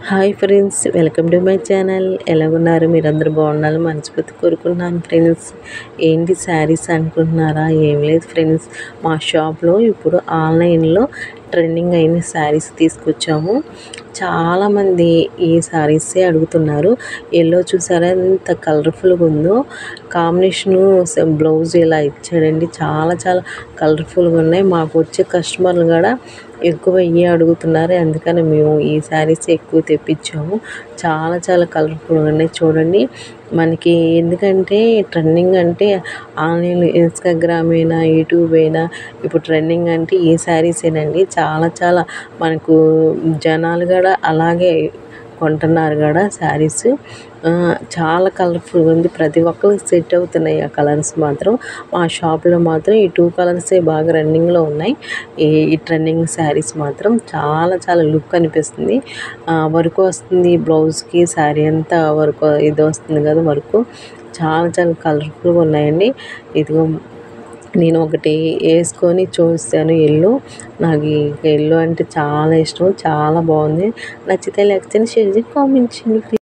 Hi friends, welcome to my channel. ఎలాగున్నారు? మీరందరూ బాగుండాలని మనస్ఫూర్తి కోరుకుంటున్నాను ఫ్రెండ్స్. ఏంటి శారీస్ అనుకుంటున్నారా? ఏం లేదు ఫ్రెండ్స్, మా షాప్లో ఇప్పుడు ఆన్లైన్లో ట్రెండింగ్ అయిన శారీస్ తీసుకొచ్చాము. చాలామంది ఈ శారీసే అడుగుతున్నారు. ఎల్లో చూసారా ఎంత కలర్ఫుల్గా ఉందో, కాంబినేషను బ్లౌజ్ ఇలా ఇచ్చాడండి. చాలా చాలా కలర్ఫుల్గా ఉన్నాయి. మాకు వచ్చే కస్టమర్లు కూడా ఎక్కువ ఇవే అడుగుతున్నారు. అందుకని మేము ఈ శారీస్ ఎక్కువ తెప్పించాము. చాలా చాలా కలర్ఫుల్గా ఉన్నాయి చూడండి. మనకి ఎందుకంటే ట్రెండింగ్ అంటే ఆన్లైన్, ఇన్స్టాగ్రామ్ అయినా, యూట్యూబ్ అయినా ఇప్పుడు ట్రెండింగ్ అంటే ఈ శారీసేనండి. చాలా చాలా మనకు జనాలు కూడా అలాగే కొంటున్నారు కూడా శారీస్. చాలా కలర్ఫుల్గా ఉంది. ప్రతి ఒక్కరికి సెట్ అవుతున్నాయి ఆ కలర్స్ మాత్రం. మా షాప్లో మాత్రం ఈ 2 కలర్సే బాగా రన్నింగ్లో ఉన్నాయి. ఈ ట్రెండింగ్ శారీస్ మాత్రం చాలా చాలా లుక్ అనిపిస్తుంది. వర్క్ వస్తుంది బ్లౌజ్కి, శారీ అంతా వర్క్ ఇది వస్తుంది కదా వర్క్. చాలా చాలా కలర్ఫుల్గా ఉన్నాయండి. ఇదిగో నేను ఒకటి వేసుకొని చూస్తాను ఎల్లో. నాకు ఈ ఎల్లో అంటే చాలా ఇష్టం. చాలా బాగుంది. నచ్చితే లైక్ చేయండి, షేర్ చేయండి, కామెంట్ చేయండి.